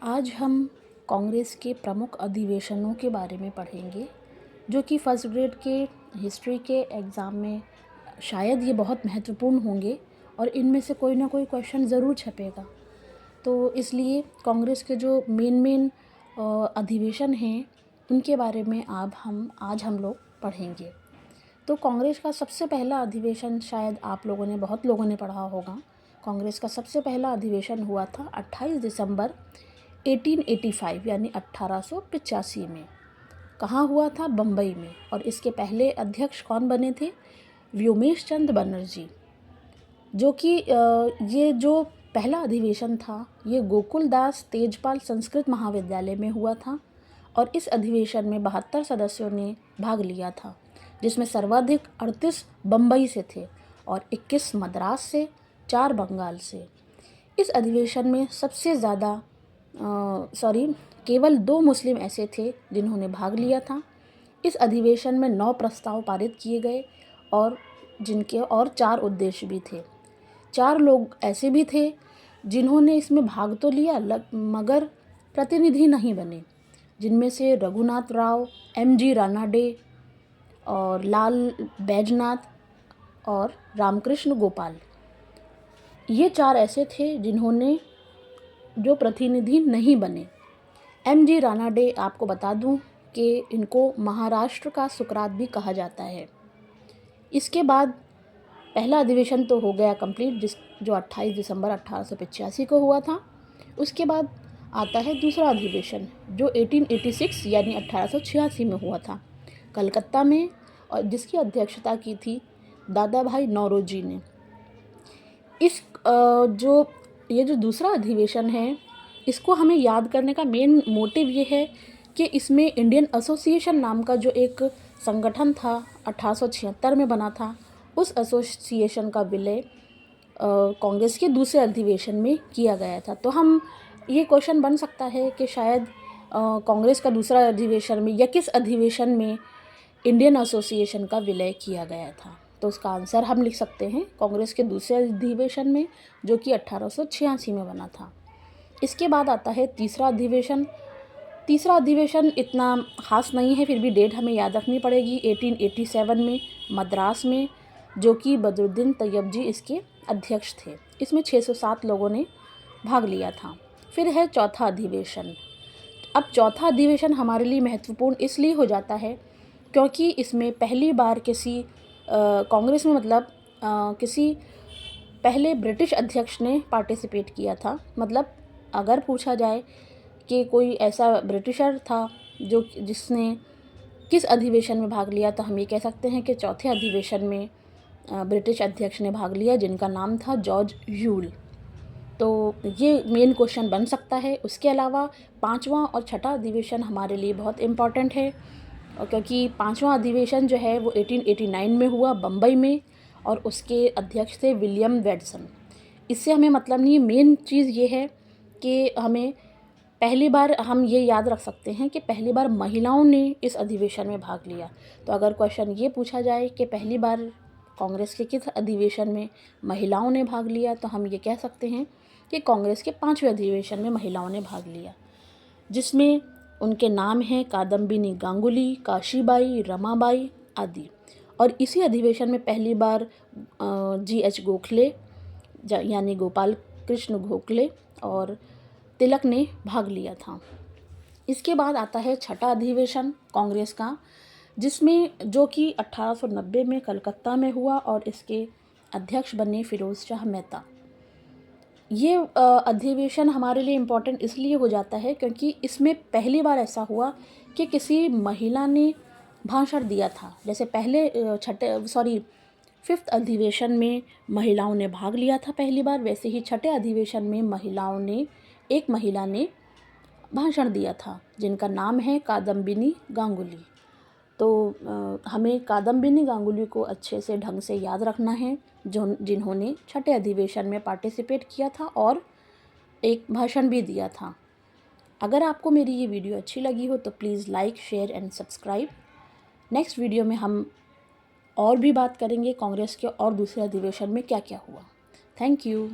आज हम कांग्रेस के प्रमुख अधिवेशनों के बारे में पढ़ेंगे, जो कि फर्स्ट ग्रेड के हिस्ट्री के एग्ज़ाम में शायद ये बहुत महत्वपूर्ण होंगे और इनमें से कोई ना कोई क्वेश्चन ज़रूर छपेगा। तो इसलिए कांग्रेस के जो मेन अधिवेशन हैं, उनके बारे में आज हम लोग पढ़ेंगे। तो कांग्रेस का सबसे पहला अधिवेशन शायद आप लोगों ने बहुत लोगों ने पढ़ा होगा। कांग्रेस का सबसे पहला अधिवेशन हुआ था 28 दिसंबर 1885 यानी 1885 में। कहाँ हुआ था? बम्बई में। और इसके पहले अध्यक्ष कौन बने थे? व्योमेश चंद्र बनर्जी। जो कि ये जो पहला अधिवेशन था ये गोकुलदास तेजपाल संस्कृत महाविद्यालय में हुआ था और इस अधिवेशन में 72 सदस्यों ने भाग लिया था, जिसमें सर्वाधिक 38 बम्बई से थे और 21 मद्रास से, 4 बंगाल से। इस अधिवेशन में सबसे ज़्यादा केवल 2 मुस्लिम ऐसे थे जिन्होंने भाग लिया था। इस अधिवेशन में 9 प्रस्ताव पारित किए गए और जिनके और 4 उद्देश्य भी थे। 4 लोग ऐसे भी थे जिन्होंने इसमें भाग तो लिया मगर प्रतिनिधि नहीं बने, जिनमें से रघुनाथ राव, MG रानाडे और लाल बैजनाथ और रामकृष्ण गोपाल। ये 4 ऐसे थे जिन्होंने जो प्रतिनिधि नहीं बने। MG रानाडे, आपको बता दूं कि इनको महाराष्ट्र का सुकरात भी कहा जाता है। इसके बाद पहला अधिवेशन तो हो गया कंप्लीट, जो 28 दिसंबर 1885 को हुआ था। उसके बाद आता है दूसरा अधिवेशन जो 1886 यानी 1886 में हुआ था कलकत्ता में, और जिसकी अध्यक्षता की थी दादा भाई नौरोजी ने। ये जो दूसरा अधिवेशन है, इसको हमें याद करने का मेन मोटिव ये है कि इसमें इंडियन एसोसिएशन नाम का जो एक संगठन था 1876 में बना था, उस एसोसिएशन का विलय कांग्रेस के दूसरे अधिवेशन में किया गया था। तो हम ये क्वेश्चन बन सकता है कि शायद कांग्रेस का दूसरा अधिवेशन में या किस अधिवेशन में इंडियन एसोसिएशन का विलय किया गया था। तो उसका आंसर हम लिख सकते हैं कांग्रेस के दूसरे अधिवेशन में, जो कि 1886 में बना था। इसके बाद आता है तीसरा अधिवेशन। तीसरा अधिवेशन इतना ख़ास नहीं है, फिर भी डेट हमें याद रखनी पड़ेगी। 1887 में मद्रास में, जो कि बदरुद्दीन तैयबजी इसके अध्यक्ष थे। इसमें 607 लोगों ने भाग लिया था। फिर है चौथा अधिवेशन। अब चौथा अधिवेशन हमारे लिए महत्वपूर्ण इसलिए हो जाता है क्योंकि इसमें पहली बार किसी कांग्रेस में किसी पहले ब्रिटिश अध्यक्ष ने पार्टिसिपेट किया था। मतलब अगर पूछा जाए कि कोई ऐसा ब्रिटिशर था जिसने किस अधिवेशन में भाग लिया, तो हम ये कह सकते हैं कि चौथे अधिवेशन में ब्रिटिश अध्यक्ष ने भाग लिया, जिनका नाम था जॉर्ज ह्यूल। तो ये मेन क्वेश्चन बन सकता है। उसके अलावा पांचवा और छठा अधिवेशन हमारे लिए बहुत इम्पॉर्टेंट है, और क्योंकि पांचवा अधिवेशन जो है वो 1889 में हुआ बम्बई में, और उसके अध्यक्ष थे विलियम वेडसन। इससे हमें मतलब नहीं, मेन चीज़ ये है कि हमें पहली बार हम ये याद रख सकते हैं कि पहली बार महिलाओं ने इस अधिवेशन में भाग लिया। तो अगर क्वेश्चन ये पूछा जाए कि पहली बार कांग्रेस के किस अधिवेशन में महिलाओं ने भाग लिया, तो हम ये कह सकते हैं कि कांग्रेस के 5वें अधिवेशन में महिलाओं ने भाग लिया, जिसमें उनके नाम हैं कादम्बिनी गांगुली, काशीबाई, रमाबाई आदि। और इसी अधिवेशन में पहली बार GH गोखले यानी गोपाल कृष्ण गोखले और तिलक ने भाग लिया था। इसके बाद आता है छठा अधिवेशन कांग्रेस का, जिसमें जो कि 1890 में कलकत्ता में हुआ और इसके अध्यक्ष बने फिरोज शाह मेहता। ये अधिवेशन हमारे लिए इम्पोर्टेंट इसलिए हो जाता है क्योंकि इसमें पहली बार ऐसा हुआ कि किसी महिला ने भाषण दिया था। जैसे पहले 5th अधिवेशन में महिलाओं ने भाग लिया था पहली बार, वैसे ही छठे अधिवेशन में एक महिला ने भाषण दिया था, जिनका नाम है कादम्बिनी गांगुली। तो हमें कादम्बिनी गांगुली को अच्छे से ढंग से याद रखना है, जिन्होंने छठे अधिवेशन में पार्टिसिपेट किया था और एक भाषण भी दिया था। अगर आपको मेरी ये वीडियो अच्छी लगी हो तो please like, share and subscribe. Next video में हम और भी बात करेंगे कांग्रेस के और दूसरे अधिवेशन में क्या क्या हुआ। Thank you.